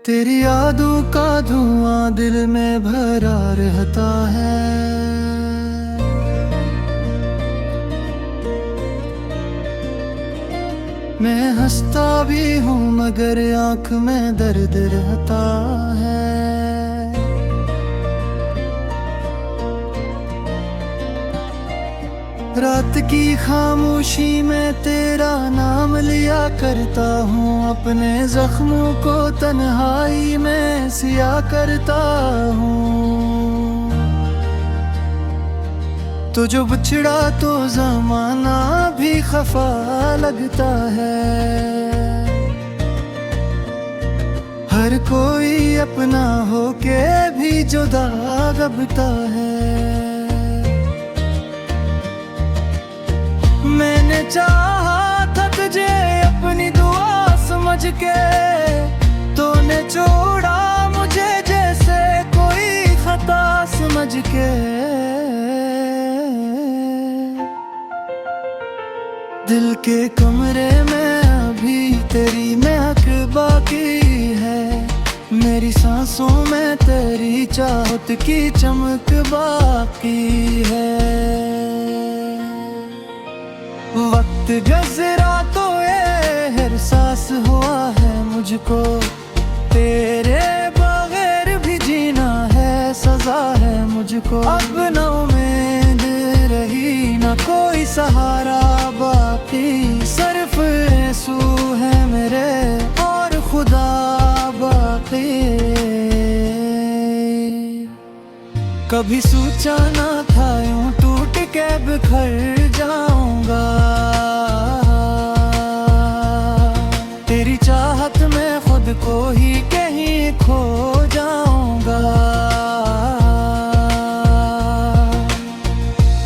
तेरी यादों का धुआं दिल में भरा रहता है। मैं हंसता भी हूँ मगर आँख में दर्द रहता है। रात की खामोशी में तेरा नाम लिया करता हूँ, अपने जख्मों को तन्हाई में सिया करता हूँ। तो जो बिछड़ा तो ज़माना भी खफा लगता है। हर कोई अपना होके भी जुदा गबता है। मैंने चाहा था तुझे अपनी दुआ समझ के, तूने छोड़ा मुझे जैसे कोई खता समझ के। दिल के कमरे में अभी तेरी महक बाकी है, मेरी सांसों में तेरी चाहत की चमक बाकी है। वक्त गुज़रा तो ये एहसास हुआ है मुझको, तेरे बगैर भी जीना है सजा है मुझको। अब न उम्मीद रही न कोई सहारा बाकी, सिर्फ आंसू है मेरे और खुदा बाकी। कभी सोचा ना था यूं टूट के बिखर जाऊंगा, तेरी चाहत में खुद को ही कहीं खो जाऊंगा।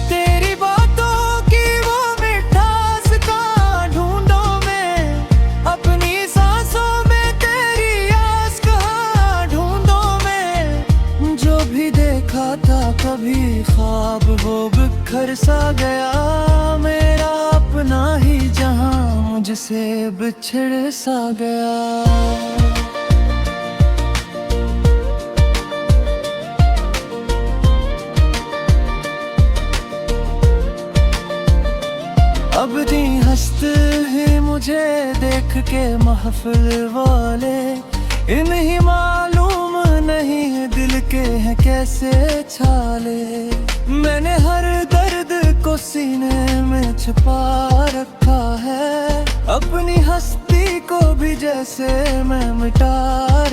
तेरी बातों की वो मिठास का ढूंढूं मैं, अपनी सांसों में तेरी आस का ढूंढूं मैं। जो भी देखा था कभी ख्वाब वो बिखर सा गया, मेरा अपना ही जहां मुझसे बिछड़ सा गया। अब नहीं हंसते हैं मुझे देख के महफिल वाले, इन्हीं मालूम नहीं है दिल के हैं कैसे छाले। मैंने हर दर्द को सीने में छुपा रखा है, अपनी हस्ती को भी जैसे मैं मिटा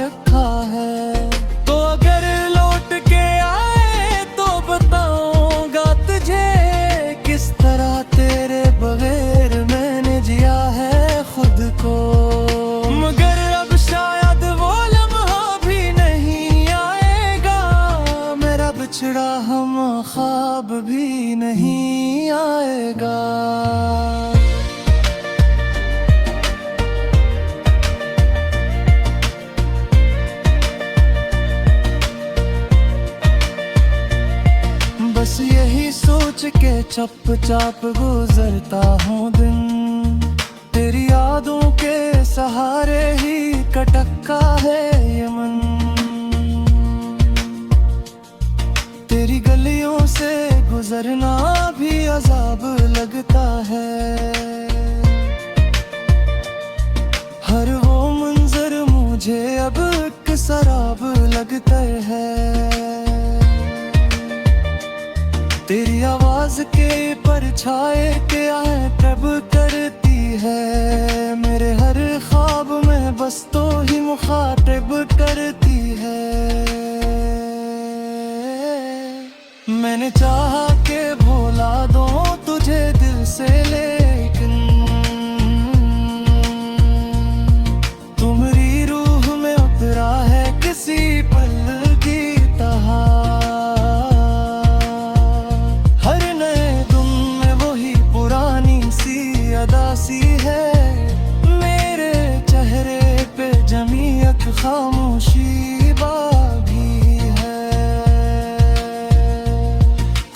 रखा है। तो अगर लौट के आए तो बताऊंगा तुझे, किस तरह तेरे बगैर मैंने जिया है खुद को। मगर अब शायद वो लम्हा भी नहीं आएगा, मेरा बिछड़ा हम ख्वाब भी नहीं आएगा। बस यही सोच के चुपचाप गुजरता हूँ दिन, तेरी यादों के सहारे ही कटका है ये मन। तेरी गलियों से गुजरना भी अजाब लगता है, हर वो मंजर मुझे अब एक शराब लगता है। तेरी आवाज के परछाए के आए प्रभ करती है, मेरे हर ख्वाब में बस तो ही मुखातिब करती है। मैंने चाहा के भुला दूं तुझे दिल से, लेकिन तुम्हारी रूह में उतरा है किसी पल की तरह। हर नए दिन में वही पुरानी सी अदा सी है, मेरे चेहरे पे जमी एक खामोशी बाकी है।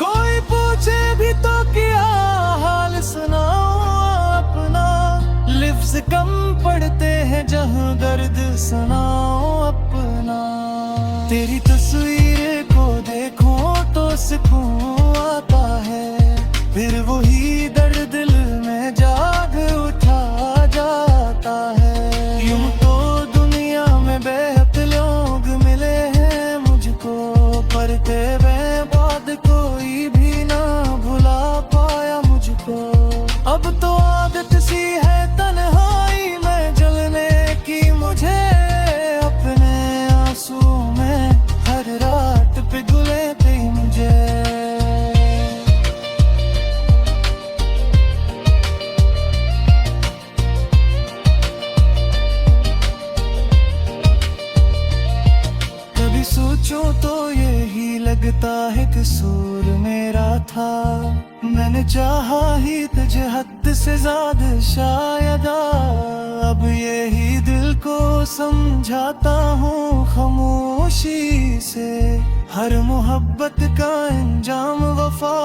कोई पूछे भी तो क्या हाल सुना तेरी तस्वीर को देखूं तो सुकून आता है, फिर वही दर्द दिल में जाग उठा जाता है। यूं तो दुनिया में बेहद लोग मिले हैं मुझको, पर तेरे बाद कोई भी ना भुला पाया मुझको। अब तो आदत सी है तन्हाई में जलने की मुझे, अपने आंसू में हर रात पिघले थी मुझे। कभी सोचूं तो यही लगता है कसूर मेरा था, मैंने चाहा ही तुझे हद से ज्यादा शायद। अब यही दिल को समझाता हूँ खामोशी से, हर मोहब्बत का अंजाम वफा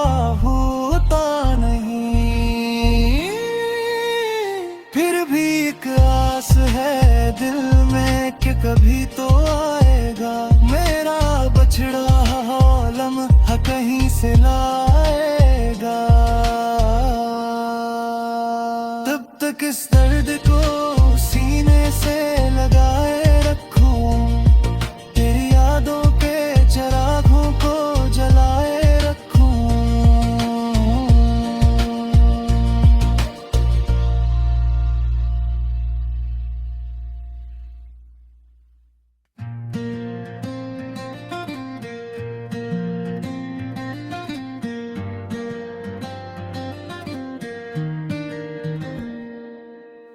होता नहीं। फिर भी एक आस है दिल में कि कभी तो आएगा मेरा बछड़ा लम्हा कहीं से लाएगा। तब तक इस दर्द को सीने से लगाए रखूं, तेरी यादों के चिरागों को जलाए रखूं।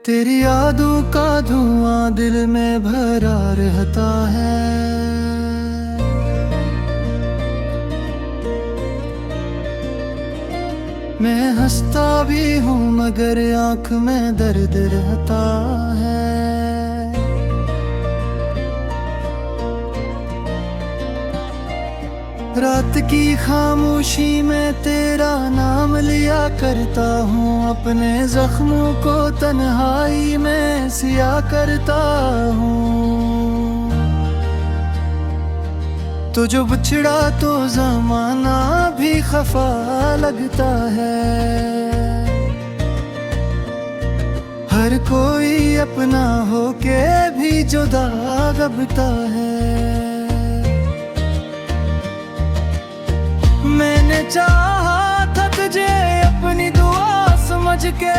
तेरी यादों का धुआं दिल में भरा रहता है, मैं हंसता भी हूँ मगर आँख में दर्द रहता है। रात की खामोशी में तेरा नाम लिया करता हूँ, अपने जख्मों को तन्हाई में सिया करता हूँ। तो जो बिछड़ा तो जमाना भी खफा लगता है, हर कोई अपना होके भी जुदा दबता है। मैंने चाहा था तुझे अपनी दुआ समझ के,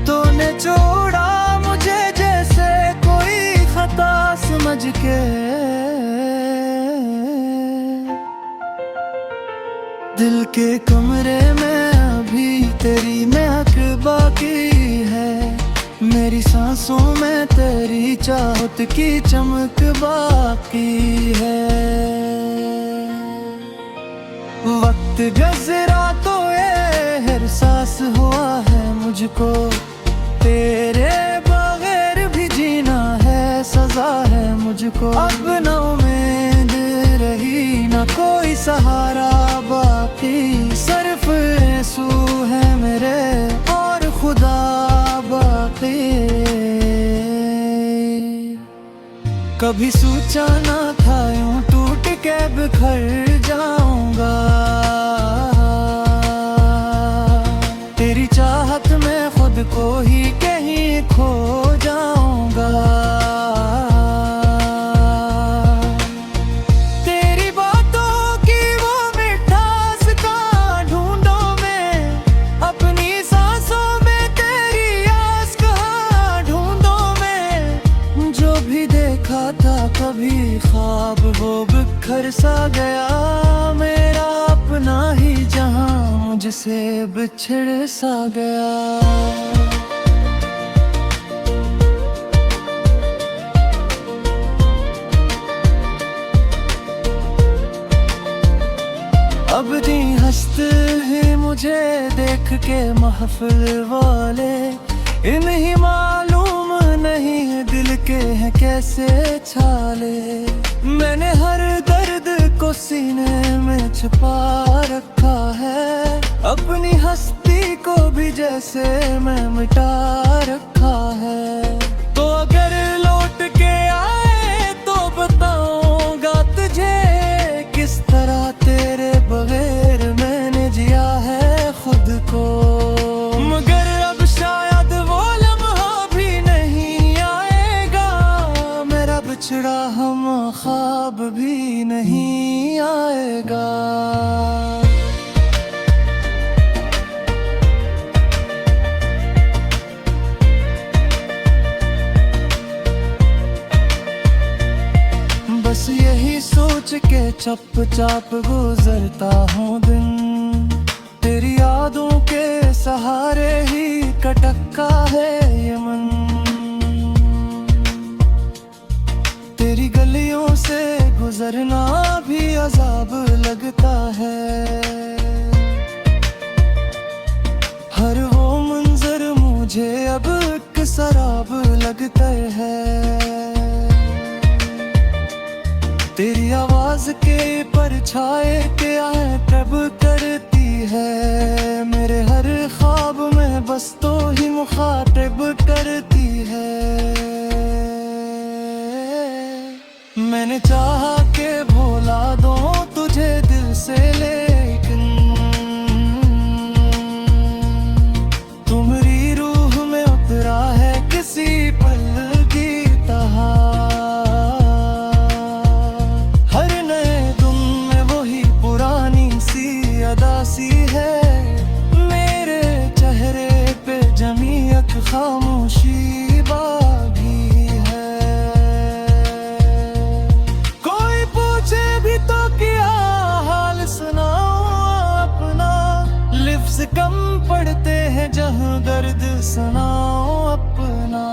तूने छोड़ा मुझे जैसे कोई खता समझ के। दिल के कमरे में अभी तेरी महक बाकी है, मेरी सांसों में तेरी चाहत की चमक बाकी है। वक्त गुज़रा तो एहसास हुआ है मुझको, तेरे बगैर भी जीना है सजा है मुझको। अब न उम्मीद रही न कोई सहारा बाकी, सिर्फ आंसू है मेरे और खुदा बाकी। कभी सोचा ना था यूं टूट के बिखर जाऊंगा, तेरी चाहत में खुद को ही कहीं खो जाऊंगा। तेरी बातों की वो मिठास का ढूंढो मैं, अपनी सांसों में तेरी आस कहाँ ढूंढो मैं। जो भी देखा था कभी ख्वाब वो बिखर सा गया, मेरा अपना ही जहां मुझसे बिछड़ सा गया। अब दी हंसते हैं मुझे देख के महफिल वाले, इन्हीं मालूम नहीं दिल के हैं कैसे छाले। मैंने हर दर्द को सीने में छुपा रखा है, अपनी हस्ती को भी जैसे मैं मिटा रखा है। तो अगर लौट के आए तो बताऊंगा के चप चाप गुजरता हूँ दिन, तेरी यादों के सहारे ही कटका है ये मन। तेरी गलियों से गुजरना भी अजाब लगता है, हर वो मंजर मुझे अब एक शराब लगता है। तेरी आवाज के परछाए के आए तब करती है, मेरे हर ख्वाब में बस तो ही मुखातिब करती है। मैंने चाहा के भुला दूं तुझे दिल से, लेकिन तुम्हारी रूह में उतरा है किसी पल की तरह। हर नए दिन में वही पुरानी सी अदा सी है, मेरे चेहरे पे जमी एक खामोशी बागी है। कोई पूछे भी तो क्या हाल सुनाऊं अपना, लिफ्ज़ कम पड़ते हैं जहाँ दर्द सुनाऊं अपना।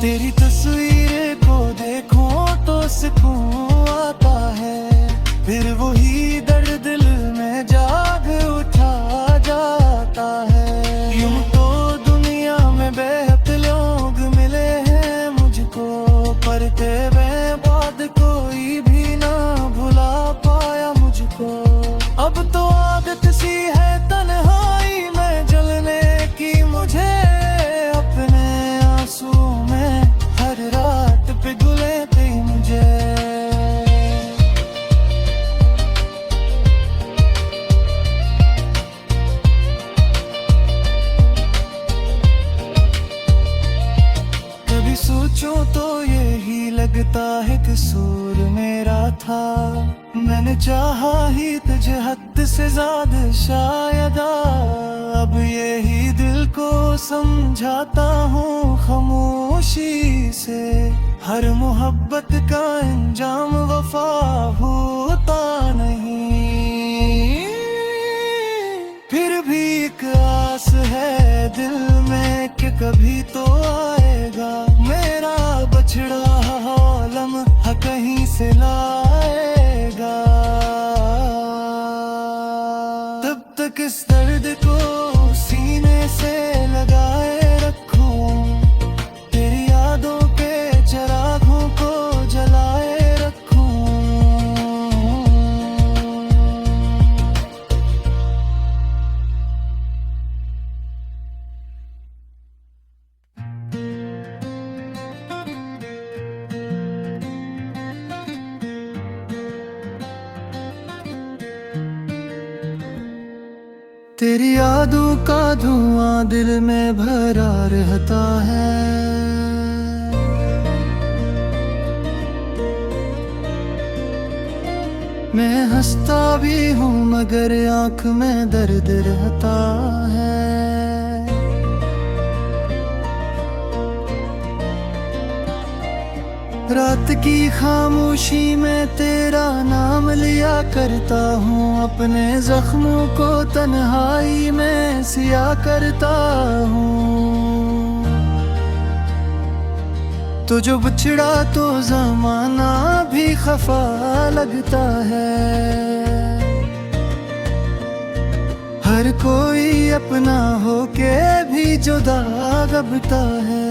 तेरी तस्वीर को देखो तो सुकून आता है, फिर वही दर्द दिल में जाग उठा जाता है। यूं तो दुनिया में बेहद लोग मिले हैं मुझको, पर तेरे बाद कोई भी ना भुला पाया मुझको। अब तो आदत सी है तन्हाई में जलने की मुझे, अपने आंसू में हर रात पिघले थे मुझे। कभी सोचो तो यही लगता है कसूर मेरा था, मैंने चाहा ही तुझे हद से ज्यादा शायद। अब यही दिल को समझाता हूँ खामोशी से, हर मोहब्बत का अंजाम वफा होता नहीं। फिर भी एक आस है दिल में कि कभी तो आएगा मेरा बछड़ा, लम्हा कहीं से लाएगा। तब तक इस दर्द को सीने से लगाए रखूं, तेरी यादों के चिरागों को जलाए रखूं। तेरी यादों का धुआं दिल में भरा रहता है, मैं हंसता भी हूँ मगर आँख में दर्द रहता है। रात की खामोशी में तेरा नाम लिया करता हूँ, अपने जख्मों को तन्हाई में सिया करता हूँ। तो जो बिछड़ा तो जमाना भी खफा लगता है, हर कोई अपना होके भी जुदा गबता है।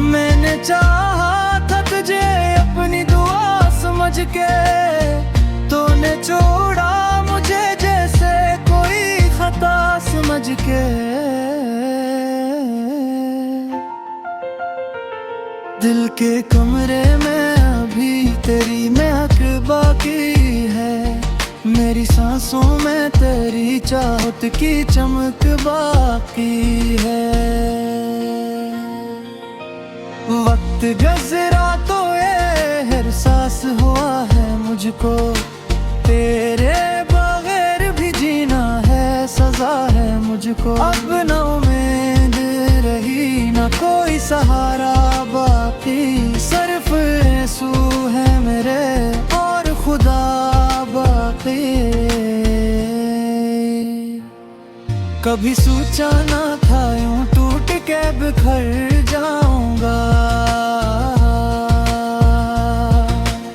मैंने चाहा था तुझे अपनी दुआ समझ के, तूने छोड़ा मुझे जैसे कोई खता समझ के। दिल के कमरे में अभी तेरी महक बाकी है, मेरी सांसों में तेरी चाहत की चमक बाकी है। वक्त गुजरा तो ये एहसास हुआ है मुझको, तेरे बगैर भी जीना है सजा है मुझको। अब न उम्मीद रही न कोई सहारा बाकी, सिर्फ आंसू हैं मेरे और खुदा बाकी। कभी सोचा ना था यूं टूट के बिखर जाऊंगा,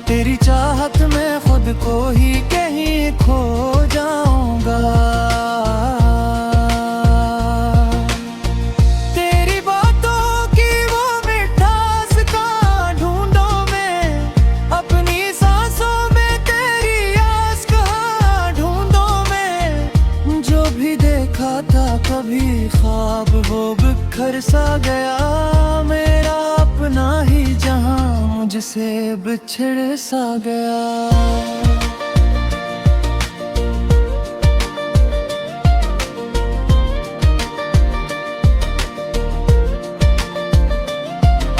तेरी चाहत में खुद को ही कहीं खो जाऊंगा। तेरी बातों की वो मिठास कहाँ ढूंढूं मैं, अपनी सांसों में तेरी आस कहाँ ढूंढूं मैं। जो भी देखा था कभी ख्वाब वो बिखर सा गया, मेरा अपना ही जहां मुझसे बिछड़ सा गया।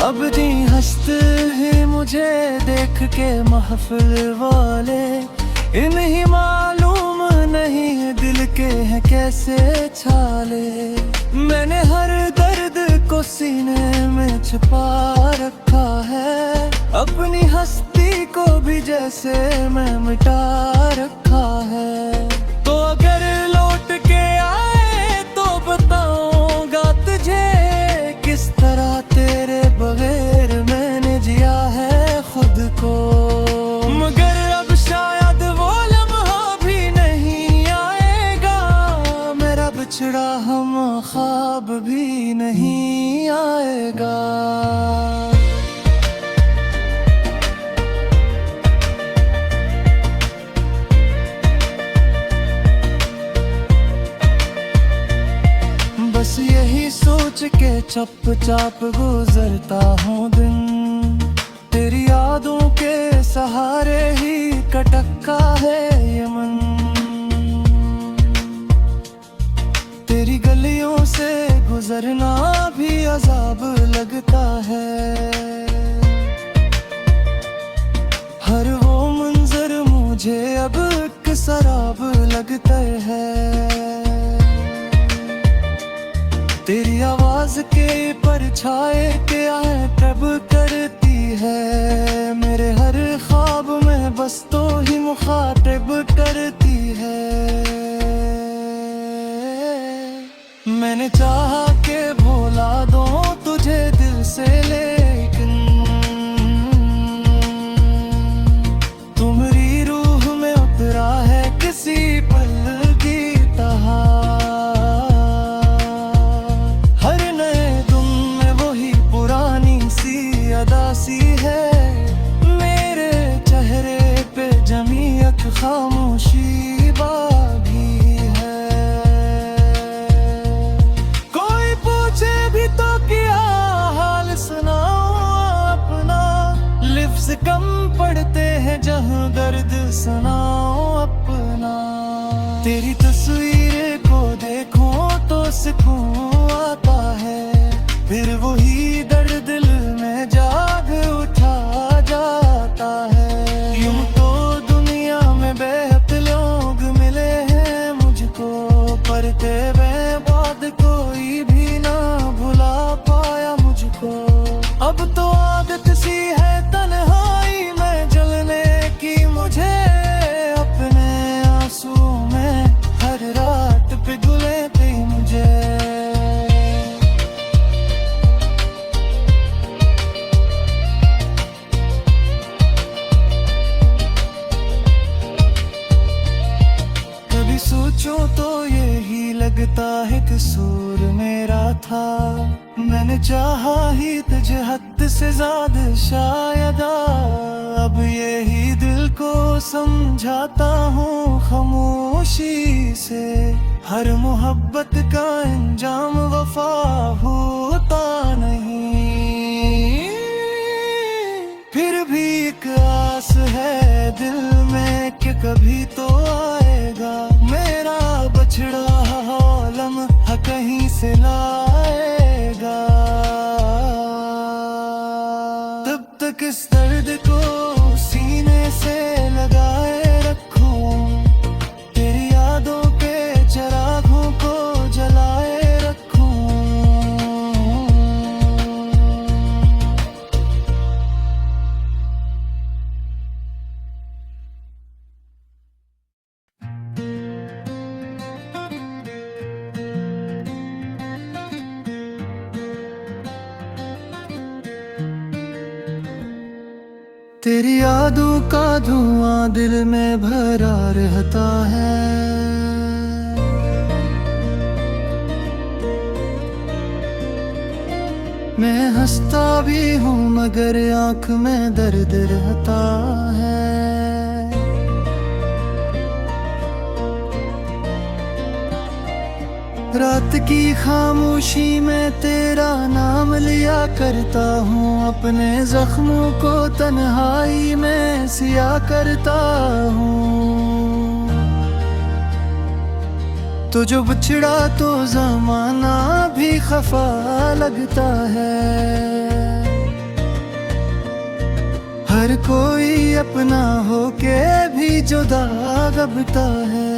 अब नहीं हंसते हैं मुझे देख के महफिल वाले, इन्हें मालूम नहीं दिल के हैं कैसे छाले। मैंने हर दर्द को सीने में छुपा रखा है, अपनी हस्ती को भी जैसे मैं मिटा रखा है। तो अगर लौट के आए तो बताऊंगा तुझे, किस तरह तेरे बगैर मैंने जिया है खुद को। मगर अब शायद वो लम्हा भी नहीं आएगा, मेरा बिछड़ा हम ख्वाब भी नहीं आएगा। बस यही सोच के चुपचाप गुजरता हूँ दिन, तेरी यादों के सहारे ही कटका है ये मन। तेरी गलियों से गुजरना भी अजाब लगता है, हर वो मंजर मुझे अब एक शराब लगता है। तेरी आवाज के परछाए क्या तब करती है, मेरे हर ख्वाब में बस तो ही मुखातिब करती है। मैंने चाहा के भुला दूं तुझे दिल से, लेकिन तुम्हारी रूह में उतरा है किसी पल की तरह। अदासी है मेरे चेहरे पे जमी एक खामोशी बागी है। कोई पूछे भी तो क्या हाल सुनाऊं अपना, लिफ्ज़ कम पड़ते हैं जहां दर्द सुनाऊं अपना। तेरी तस्वीर को देखूं तो सुकून आता है, फिर वही दर्द दिल में जाग उठा जाता है। यूं तो दुनिया में बेहद लोग मिले हैं मुझको, पर तेरे बाद कोई भी ना भुला पाया मुझको। अब तो आदत सी है तन्हाई में जलने की मुझे, अपने आंसू में हर रात पिघले थी मुझे। सोचूं तो यही लगता है कसूर मेरा था, मैंने चाहा ही तुझे हद से ज्यादा शायद। अब यही दिल को समझाता हूँ खामोशी से, हर मोहब्बत का अंजाम वफा होता नहीं। फिर भी एक आस है दिल में कि कभी तो आएगा मेरा बछड़ा लम्हा कहीं से लाएगा। तब तक इस दर्द को सीने से लगाए रखूं, तेरी यादों के चिरागों को जलाए रखूं। तेरी यादों का धुआं दिल में भरा रहता है। मैं हंसता भी हूँ मगर आँख में दर्द रहता है। रात की खामोशी में तेरा नाम लिया करता हूँ, अपने जख्मों को तन्हाई में सिया करता हूँ। तो जो बिछड़ा तो ज़माना भी खफा लगता है। हर कोई अपना होके भी जुदा गबता है।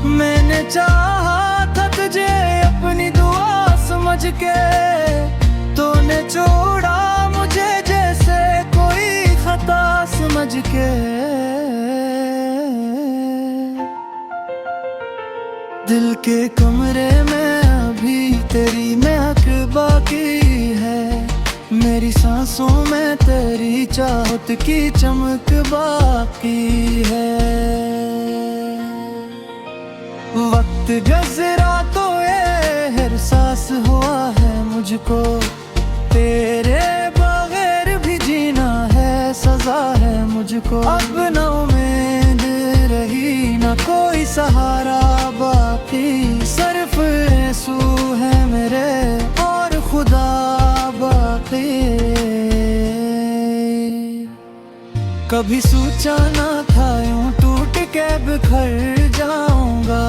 मैंने चाहा था तुझे अपनी दुआ समझ के, तूने छोड़ा मुझे जैसे कोई खता समझ के। दिल के कमरे में अभी तेरी महक बाकी है, मेरी सांसों में तेरी चाहत की चमक बाकी है। वक्त गुज़रा तो ये एहसास हुआ है मुझको, तेरे बगैर भी जीना है सजा है मुझको। अब न उम्मीद रही न कोई सहारा बाकी, सिर्फ आंसू है मेरे और खुदा बाकी। कभी सोचा ना था यूं टूट के बिखर जाऊंगा,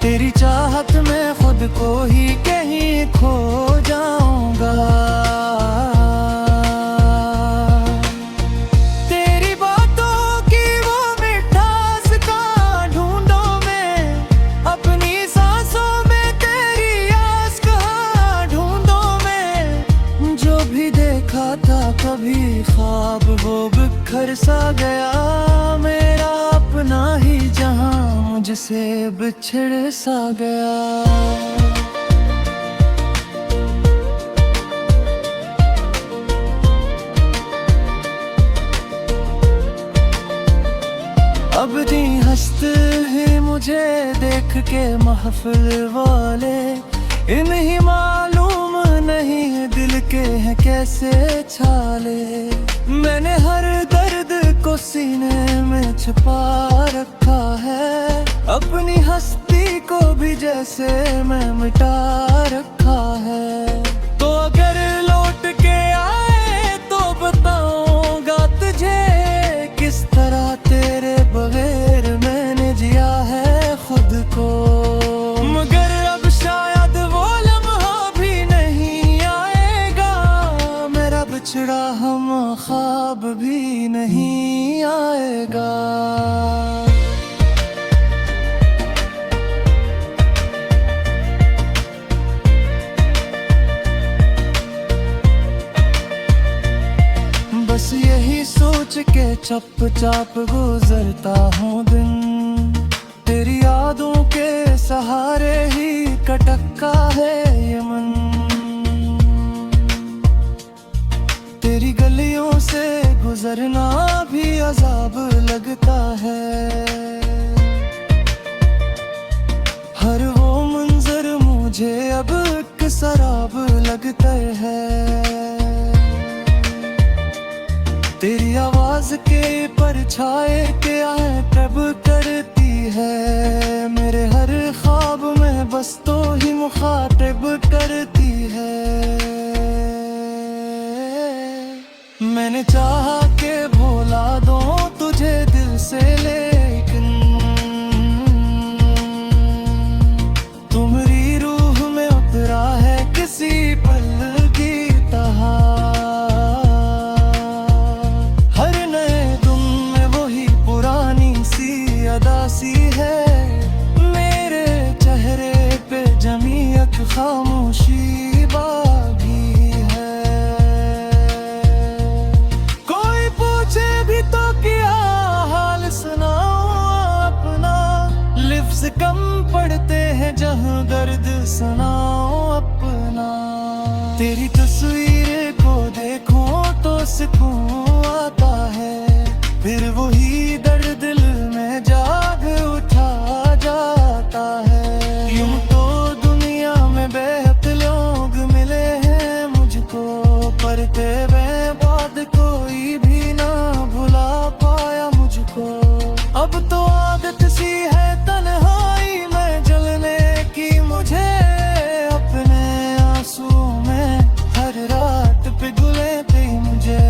तेरी चाहत में खुद को ही कहीं खो जाऊंगा। तेरी बातों की वो मिठास का ढूंढूं मैं, अपनी सांसों में तेरी आस का ढूंढूं मैं। जो भी देखा था कभी ख्वाब वो बिखर सा गया, मेरा अपना ही जहां मुझसे बिछड़ सा गया। अब नहीं हंसते हैं मुझे देख के महफिल वाले, इन्हें मालूम नहीं है दिल के हैं कैसे छाले। मैंने हर दर्द को सीने में छुपा रखा है, अपनी हस्ती को भी जैसे मैं मिटा रखा है। तो अगर लौट के आए तो बताऊंगा तुझे, किस तरह तेरे बगैर मैंने जिया है खुद को। मगर अब शायद वो लम्हा भी नहीं आएगा, मेरा बिछड़ा हम ख्वाब भी नहीं आएगा। बस यही सोच के चुपचाप गुजरता हूँ दिन, तेरी यादों के सहारे ही कटका है ये मन। तेरी गलियों से गुजरना भी अजाब लगता है, हर वो मंजर मुझे अब एक शराब लगता है। तेरी आवाज के परछाए के आए प्रभ करती है, मेरे हर ख्वाब में बस तो ही मुखातिब करती है। मैंने चाहा के भुला दूं तुझे दिल से, लेकिन तुम्हारी रूह में उतरा है किसी पल की तरह। हर नए दिन में वही पुरानी सी अदा सी है, मेरे चेहरे पे जमी एक खामोशी बाकी है। कोई तेरी तस्वीर को देखूं तो सुकून आता है, फिर वही दर्द दिल में जाग उठा जाता है। यूं तो दुनिया में बेहद लोग मिले हैं मुझको, पर तेरे बाद कोई भी ना भुला पाया मुझको। अब तो आदत सी है तन्हाई में जलने की मुझे, अपने आंसू में हर रात पिघले थे मुझे।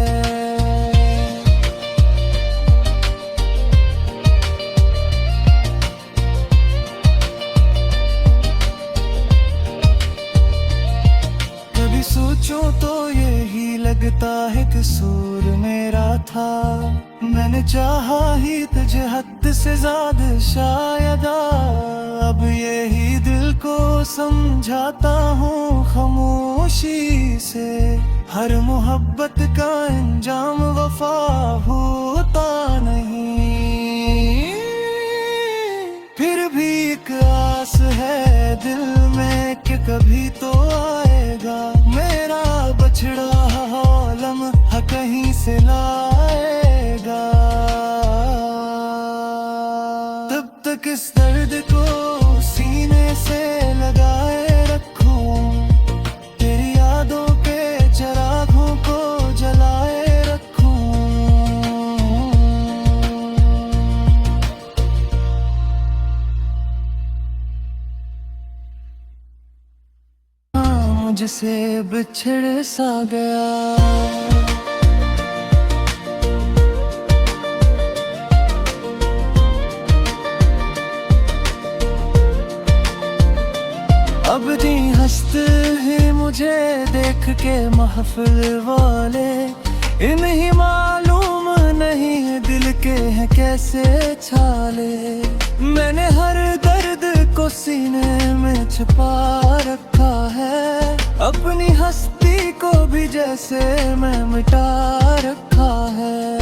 कभी सोचूं तो यही लगता है कसूर मेरा था, मैंने चाहा ही तुझे हद से ज्यादा शायद। अब यही दिल को समझाता हूँ खामोशी से, हर मोहब्बत का अंजाम वफा होता नहीं। फिर भी एक आस है दिल में कि कभी तो आएगा मेरा बछड़ा लम्हा कहीं से लाएगा। तब तक इस दर्द को सीने से लगाए रखूं, तेरी यादों के चिरागों को जलाए रखूं। मुझसे बिछड़ सा गया। अब जी हंसते हैं मुझे देख के महफिल वाले, इन्हें मालूम नहीं दिल के हैं कैसे छाले। मैंने हर दर्द को सीने में छुपा रखा है, अपनी हस्ती को भी जैसे मैं मिटा रखा है।